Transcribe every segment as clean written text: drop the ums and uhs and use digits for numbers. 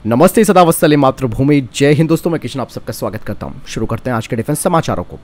नमस्ते, सदा वत्सले मातृभूमि, जय हिंद। दोस्तों, मैं किशन आप सबका स्वागत करता हूं। शुरू करते हैं आज के डिफेंस समाचारों को।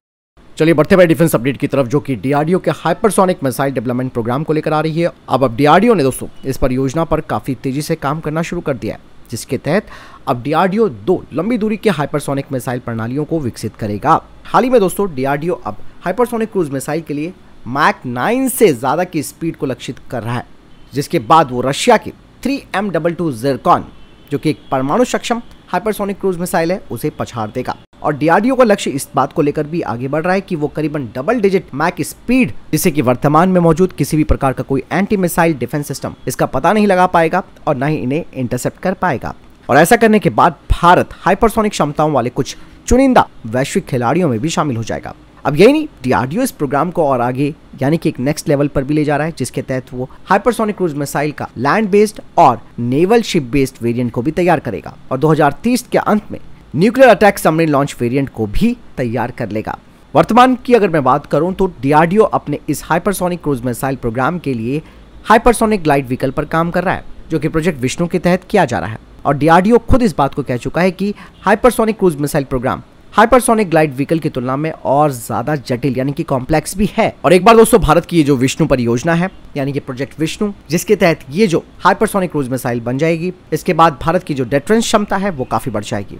चलिए बढ़ते हुए डिफेंस अपडेट की तरफ, जो कि डीआरडीओ के हाइपरसोनिक मिसाइल डेवलपमेंट प्रोग्राम को लेकर आ रही है। अब डीआरडीओ ने दोस्तों इस परियोजना पर काफी तेजी से काम करना शुरू कर दिया है, जिसके तहत अब डीआरडीओ 2 लंबी दूरी के हाइपरसोनिक मिसाइल प्रणालियों को विकसित करेगा। हाल ही में दोस्तों डीआरडीओ अब हाइपरसोनिक क्रूज मिसाइल के लिए मैक 9 से ज्यादा की स्पीड को लक्षित कर रहा है, जिसके बाद वो रशिया के 3M22 ज़िरकॉन, जो कि एक परमाणु सक्षम हाइपरसोनिक क्रूज मिसाइल है, उसे पछाड़ देगा। और डीआरडीओ का लक्ष्य इस बात को लेकर भी आगे बढ़ रहा है कि वो करीबन डबल डिजिट मैक स्पीड, जिससे कि वर्तमान में मौजूद किसी भी प्रकार का कोई एंटी मिसाइल डिफेंस सिस्टम इसका पता नहीं लगा पाएगा और न ही इन्हें इंटरसेप्ट कर पाएगा। और ऐसा करने के बाद भारत हाइपरसोनिक क्षमताओं वाले कुछ चुनिंदा वैश्विक खिलाड़ियों में भी शामिल हो जाएगा। अब यही नहीं, डीआरडीओ इस प्रोग्राम को और आगे यानी कि एक नेक्स्ट लेवल पर भी ले जा रहा है, जिसके तहत वो हाइपरसोनिक क्रूज मिसाइल का लैंड बेस्ड और नेवल शिप बेस्ड वेरिएंट को भी तैयार करेगा और 2030 के अंत में nuclear attack submarine launch variant को भी तैयार कर लेगा। वर्तमान की अगर मैं बात करूं तो डीआरडीओ अपने इस हाइपरसोनिक क्रूज मिसाइल प्रोग्राम के लिए हाइपरसोनिक ग्लाइड व्हीकल पर काम कर रहा है, जो कि प्रोजेक्ट विष्णु के तहत किया जा रहा है। और डीआरडीओ खुद इस बात को कह चुका है कि hypersonic cruise missile programme hypersonic glide vehicle की तुलना में और ज्यादा जटिल यानी कि कॉम्प्लेक्स भी है। और एक बार दोस्तों भारत की ये जो विष्णु परियोजना है यानी कि प्रोजेक्ट विष्णु, जिसके तहत ये जो हाइपरसोनिक क्रूज मिसाइल बन जाएगी, इसके बाद भारत की जो डिफेंस क्षमता है वो काफी बढ़ जाएगी।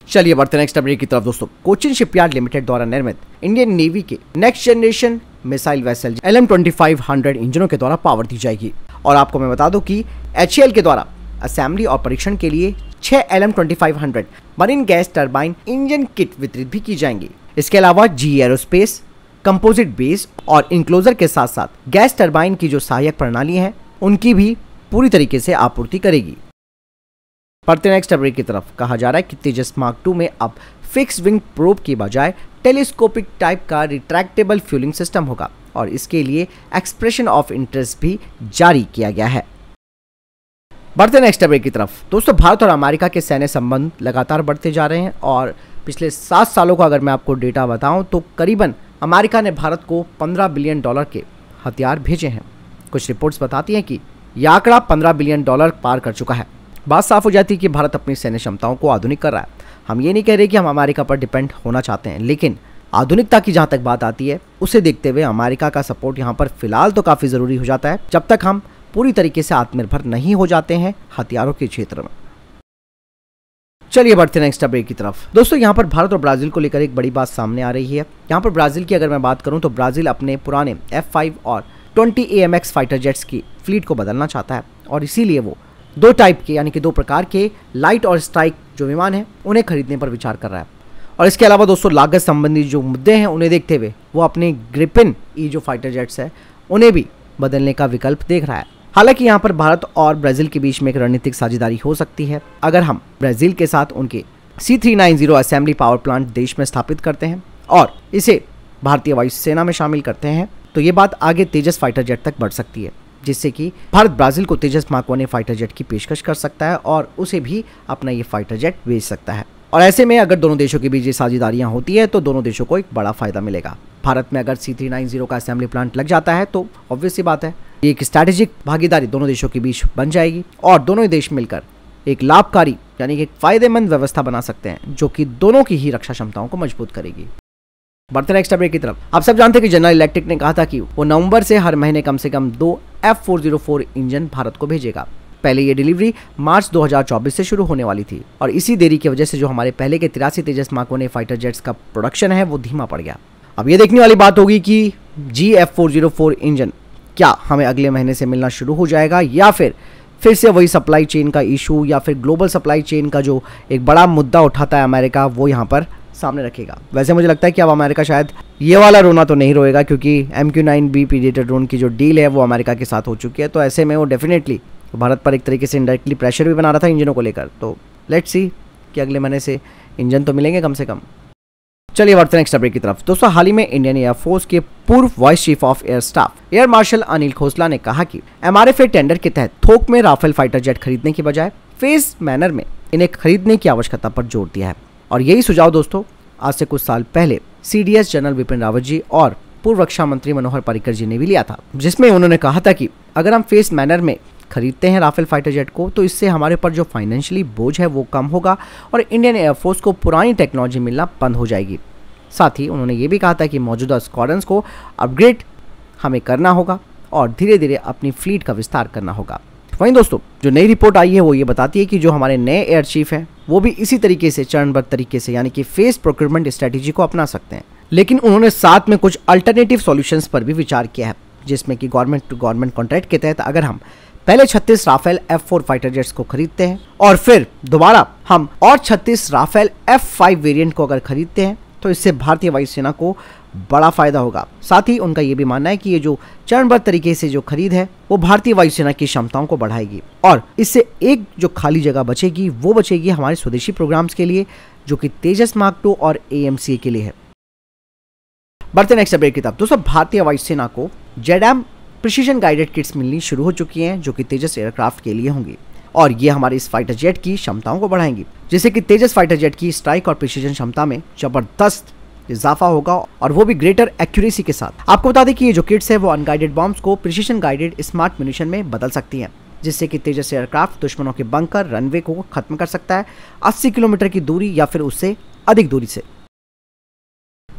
चलिए बढ़ते नेक्स्ट अपडेट की तरफ दोस्तों। कोचिन शिपयार्ड लिमिटेड द्वारा निर्मित इंडियन नेवी के next generation missile vessel LM-2500 इंजनों के द्वारा पावर दी जाएगी। और आपको मैं बता दूं कि HAL के द्वारा असेंबली और परीक्षण के लिए 6 LM-2500 marine gas turbine engine kit वितरित भी की जाएंगी। इसके अलावा GE एरोस्पेस कंपोजिट बेस और इंक्लोजर के साथ साथ गैस टरबाइन की जो सहायक प्रणाली है उनकी भी पूरी तरीके से आपूर्ति करेगी। बढ़ते नेक्स्ट अपडेट की तरफ। कहा जा रहा है कि तेजस मार्क 2 में अब फिक्स विंग प्रोब की बजाय टेलीस्कोपिक टाइप का रिट्रैक्टेबल फ्यूलिंग सिस्टम होगा और इसके लिए एक्सप्रेशन ऑफ इंटरेस्ट भी जारी किया गया है। बढ़ते नेक्स्ट अपडेट की तरफ दोस्तों। भारत और अमेरिका के सैन्य संबंध लगातार बढ़ते जा रहे हैं और पिछले 7 सालों का अगर मैं आपको डेटा बताऊं तो करीबन अमेरिका ने भारत को $15 बिलियन के हथियार भेजे हैं। कुछ रिपोर्ट्स बताती हैं कि यह आंकड़ा $15 बिलियन पार कर चुका है। बात साफ हो जाती है कि भारत अपनी सैन्य क्षमताओं को आधुनिक कर रहा है। हम ये नहीं कह रहे कि हम अमेरिका पर डिपेंड होना चाहते हैं, लेकिन आधुनिकता की जहाँ तक बात आती है उसे देखते हुए अमेरिका का सपोर्ट यहाँ पर फिलहाल तो काफ़ी ज़रूरी हो जाता है, जब तक हम पूरी तरीके से आत्मनिर्भर नहीं हो जाते हैं हथियारों के क्षेत्र में। चलिए बढ़ते नेक्स्ट अपडेट की तरफ दोस्तों। यहाँ पर भारत और ब्राजील को लेकर एक बड़ी बात सामने आ रही है। यहाँ पर ब्राजील की अगर मैं बात करूँ तो ब्राजील अपने पुराने F5 और 20 AMX फाइटर जेट्स की फ्लीट को बदलना चाहता है और इसीलिए वो 2 टाइप के यानी कि 2 प्रकार के लाइट और स्ट्राइक जो विमान हैं उन्हें खरीदने पर विचार कर रहा है। और इसके अलावा दोस्तों लागत संबंधी जो मुद्दे हैं उन्हें देखते हुए वो अपने ग्रिपिन ई जो फाइटर जेट्स है उन्हें भी बदलने का विकल्प देख रहा है। हालांकि यहाँ पर भारत और ब्राजील के बीच में एक रणनीतिक साझेदारी हो सकती है अगर हम ब्राजील के साथ उनके C390 असेंबली पावर प्लांट देश में स्थापित करते हैं और इसे भारतीय वायुसेना में शामिल करते हैं, तो ये बात आगे तेजस फाइटर जेट तक बढ़ सकती है, जिससे कि भारत ब्राजील को तेजस मार्क 1 फाइटर जेट की पेशकश कर सकता है और उसे भी अपना ये फाइटर जेट बेच सकता है। और ऐसे में अगर दोनों देशों के बीच ये साझेदारियां होती है तो दोनों देशों को एक बड़ा फायदा मिलेगा। भारत में अगर C390 का असेंबली प्लांट लग जाता है तो ऑब्वियस सी बात है ये एक स्ट्रैटेजिक भागीदारी दोनों देशों के बीच बन जाएगी और दोनों ही देश मिलकर एक लाभकारी यानी कि एक फायदेमंद व्यवस्था बना सकते हैं, जो कि दोनों की ही रक्षा क्षमताओं को मजबूत करेगी। बढ़ते नेक्स्ट अपडेट की तरफ। आप सब जानते हैं कि जनरल इलेक्ट्रिक ने कहा था कि वो नवंबर से हर महीने कम से कम 2 F404 इंजन भारत को भेजेगा। पहले ये डिलीवरी मार्च 2024 से शुरू होने वाली थी और इसी देरी की वजह से जो हमारे पहले के 83 तेजस मार्क 1 फाइटर जेट्स का प्रोडक्शन है वो धीमा पड़ गया। अब ये देखने वाली बात होगी कि GF404 इंजन क्या हमें अगले महीने से मिलना शुरू हो जाएगा या फिर से वही सप्लाई चेन का इशू या फिर ग्लोबल सप्लाई चेन का जो एक बड़ा मुद्दा उठाता है अमेरिका वो यहाँ पर सामने रखेगा। वैसे मुझे लगता है कि अब अमेरिका शायद ये वाला रोना तो नहीं रोएगा, क्योंकि MQ-9B प्रीडेटर ड्रोन की जो डील है वो अमेरिका के साथ हो चुकी है। तो ऐसे में वो डेफिनेटली भारत पर एक तरीके से इनडायरेक्टली प्रेशर भी बना रहा था इंजनों को लेकर। तो लेट्स सी कि अगले महीने से इंजन तो मिलेंगे कम से कम। चलिए बढ़ते हैं नेक्स्ट अपडेट की तरफ दोस्तों। हाल ही में इंडियन एयरफोर्स के पूर्व vice chief of air staff air marshal Anil Khosla ने कहा कि MRFA टेंडर के तहत थोक में राफेल फाइटर जेट खरीदने की बजाय फेज मैनर में इन्हें खरीदने की आवश्यकता पर जोर दिया है। और यही सुझाव दोस्तों आज से कुछ साल पहले CDS जनरल विपिन रावत जी और पूर्व रक्षा मंत्री मनोहर पर्रिकर जी ने भी लिया था, जिसमें उन्होंने कहा था कि अगर हम फेस मैनर में खरीदते हैं राफेल फाइटर जेट को, तो इससे हमारे ऊपर जो फाइनेंशियली बोझ है वो कम होगा और इंडियन एयरफोर्स को पुरानी टेक्नोलॉजी मिलना बंद हो जाएगी। साथ ही उन्होंने ये भी कहा था कि मौजूदा स्क्वाड्रंस को अपग्रेड हमें करना होगा और धीरे धीरे अपनी फ्लीट का विस्तार करना होगा। वहीं दोस्तों जो नई रिपोर्ट आई है वो ये बताती है कि जो हमारे नए एयर चीफ हैं वो भी इसी तरीके से चरणबद्ध तरीके से यानी कि फेस प्रोक्योरमेंट स्ट्रेटेजी को अपना सकते हैं, लेकिन उन्होंने साथ में कुछ अल्टरनेटिव सॉल्यूशंस पर भी विचार किया है, जिसमें कि गवर्नमेंट टू गवर्नमेंट कॉन्ट्रैक्ट के तहत अगर हम पहले 36 राफेल F4 फाइटर जेट्स को खरीदते हैं और फिर दोबारा हम और 36 राफेल F5 वेरिएंट को अगर खरीदते हैं तो इससे भारतीय वायुसेना को बड़ा फायदा होगा। साथ ही उनका यह भी मानना है कि ये जो चरणबद्ध तरीके से जो खरीद है वो भारतीय वायुसेना की क्षमताओं को बढ़ाएगी और इससे एक जो खाली जगह बचेगी वो बचेगी हमारे स्वदेशी प्रोग्राम्स के लिए, जो कि तेजस मार्क 2 और AMCA के लिए है। बढ़ते नेक्स्ट अपडेट की तरफ। दोस्तों भारतीय वायुसेना को JDAM प्रिसीजन गाइडेड किट्स मिलनी शुरू हो चुकी हैं, जो कि तेजस एयरक्राफ्ट के लिए होंगी और ये हमारे इस फाइटर जेट की क्षमताओं को बढ़ाएंगी, जिससे कि तेजस फाइटर जेट की स्ट्राइक और प्रिसीजन क्षमता में जबरदस्त इजाफा होगा और वो भी ग्रेटर एक्यूरेसी के साथ। आपको बता दें कि ये जो किट्स है वो अनगाइडेड बॉम्ब्स को प्रिसीजन गाइडेड स्मार्ट म्यूनिशन में बदल सकती हैं, जिससे कि तेजस एयरक्राफ्ट दुश्मनों के बंकर रनवे को खत्म कर सकता है 80 किलोमीटर की दूरी या फिर उससे अधिक दूरी से।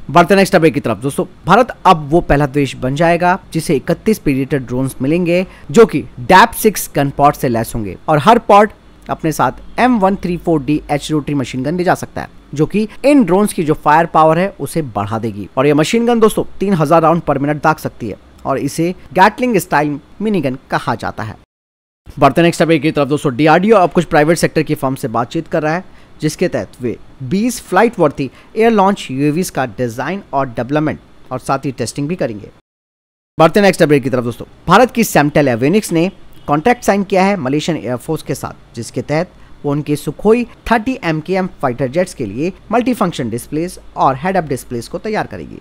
बढ़ते नेक्स्ट अपडेट की तरफ। दोस्तों भारत अब वो पहला देश बन जाएगा जिसे 31 प्रीडेटर ड्रोन्स मिलेंगे, जो कि DAP-6 गन पॉड से लैस होंगे और हर पॉड अपने साथ M134D H rotary machine gun ले जा सकता है, जो कि इन ड्रोन्स की जो फायर पावर है उसे बढ़ा देगी और ये मशीन गन दोस्तों 3000 राउंड पर मिनट दाग सकती है और इसे गैटलिंग स्टाइल मिनी गन कहा जाता है। बढ़ते नेक्स्ट अपडेट की तरफ। दोस्तों DRDO अब कुछ प्राइवेट सेक्टर की फर्म से बातचीत कर रहा है, जिसके तहत वे 20 फ्लाइट वर्दी एयर लॉन्च UAVs का डिजाइन और डेवलपमेंट और साथ ही टेस्टिंग भी करेंगे। बढ़ते नेक्स्ट अपडेट की तरफ। दोस्तों भारत की सैमटेल एवियोनिक्स ने कॉन्ट्रैक्ट साइन किया है मलेशियन एयरफोर्स के साथ, जिसके तहत वो उनके सुखोई 30 MKM फाइटर जेट्स के लिए मल्टी फंक्शन डिस्प्लेस और हेड अप डिस्प्लेस को तैयार करेगी।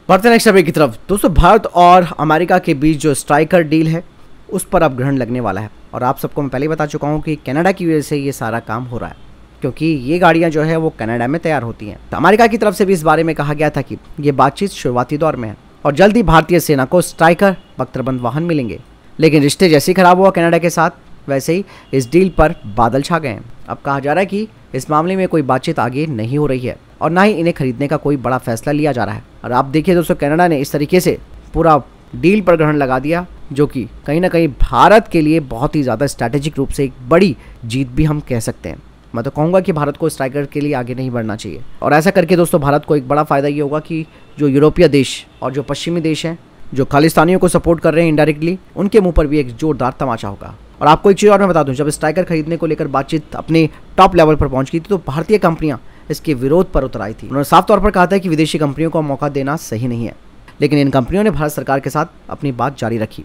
बढ़ते नेक्स्ट अपडेट की तरफ। दोस्तों भारत और अमेरिका के बीच जो स्ट्राइकर डील है उस पर अब ग्रहण लगने वाला है और आप सबको मैं पहले ही बता चुका हूँ कि कनाडा की वजह से ये सारा काम हो रहा है, क्योंकि ये गाड़ियां जो है वो कनाडा में तैयार होती हैं। तो अमेरिका की तरफ से भी इस बारे में कहा गया था कि ये बातचीत शुरुआती दौर में है और जल्द ही भारतीय सेना को स्ट्राइकर बख्तरबंद वाहन मिलेंगे, लेकिन रिश्ते जैसे ही खराब हुआ कनाडा के साथ वैसे ही इस डील पर बादल छा गए हैं। अब कहा जा रहा है कि इस मामले में कोई बातचीत आगे नहीं हो रही है और ना ही इन्हें खरीदने का कोई बड़ा फैसला लिया जा रहा है। और आप देखिए दोस्तों कनाडा ने इस तरीके से पूरा डील पर ग्रहण लगा दिया, जो कि कहीं ना कहीं भारत के लिए बहुत ही ज़्यादा स्ट्रैटेजिक रूप से एक बड़ी जीत भी हम कह सकते हैं। मैं तो कहूँगा कि भारत को स्ट्राइकर के लिए आगे नहीं बढ़ना चाहिए और ऐसा करके दोस्तों भारत को एक बड़ा फ़ायदा ये होगा कि जो यूरोपीय देश और जो पश्चिमी देश हैं जो खालिस्तानियों को सपोर्ट कर रहे हैं इनडायरेक्टली, उनके मुंह पर भी एक जोरदार तमाचा होगा। और आपको एक चीज़ और मैं बता दूं, जब स्ट्राइकर खरीदने को लेकर बातचीत अपने टॉप लेवल पर पहुंच गई थी तो भारतीय कंपनियां इसके विरोध पर उतर आई थी। उन्होंने साफ तौर पर कहा था कि विदेशी कंपनियों को मौका देना सही नहीं है, लेकिन इन कंपनियों ने भारत सरकार के साथ अपनी बात जारी रखी।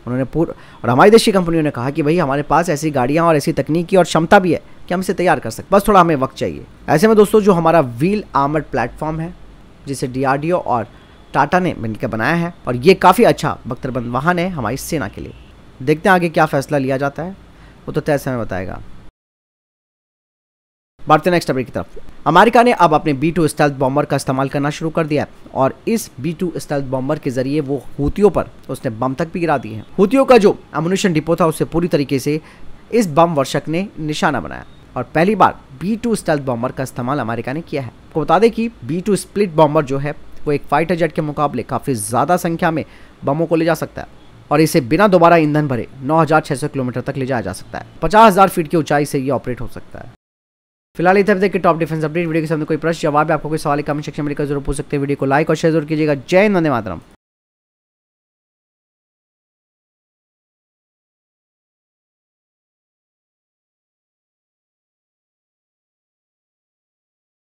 उन्होंने और हमारी देशी कंपनियों ने कहा कि भाई हमारे पास ऐसी गाड़ियाँ और ऐसी तकनीकी और क्षमता भी है कि हम इसे तैयार कर सकते, बस थोड़ा हमें वक्त चाहिए। ऐसे में दोस्तों जो हमारा व्हील आर्मर्ड प्लेटफॉर्म है जिसे DRDO और टाटा ने मिलकर बनाया है और ये काफ़ी अच्छा बख्तरबंद वाहन है हमारी सेना के लिए। देखते हैं आगे क्या फैसला लिया जाता है, वो तो तय समय बताएगा। बढ़ते नेक्स्ट अपडेट की तरफ। अमेरिका ने अब अपने B-2 स्टेल्थ बॉम्बर का इस्तेमाल करना शुरू कर दिया है और इस B-2 स्टेल्थ बॉम्बर के जरिए वो हूतियों पर उसने बम तक भी गिरा दिए हैं। हूतियों का जो एमुनिशन डिपो था उससे पूरी तरीके से इस बम वर्षक ने निशाना बनाया और पहली बार B-2 स्टेल्थ बॉम्बर का इस्तेमाल अमेरिका ने किया है। आपको बता दें कि B-2 स्प्लिट बॉम्बर जो है वो एक फाइटर जेट के मुकाबले काफ़ी ज़्यादा संख्या में बमों को ले जा सकता है और इसे बिना दोबारा ईंधन भरे 9600 किलोमीटर तक ले जाया जा सकता है। 50,000 फीट की ऊंचाई से ये ऑपरेट हो सकता है। फिलहाल इधर देखिए टॉप डिफेंस अपडेट। वीडियो के सामने कोई प्रश्न जवाब है, आपको कोई सवाल कमेंट सेक्शन में लिखकर जरूर पूछ सकते हैं। वीडियो को लाइक और शेयर जरूर कीजिएगा। जय हिंद, वंदे मातरम।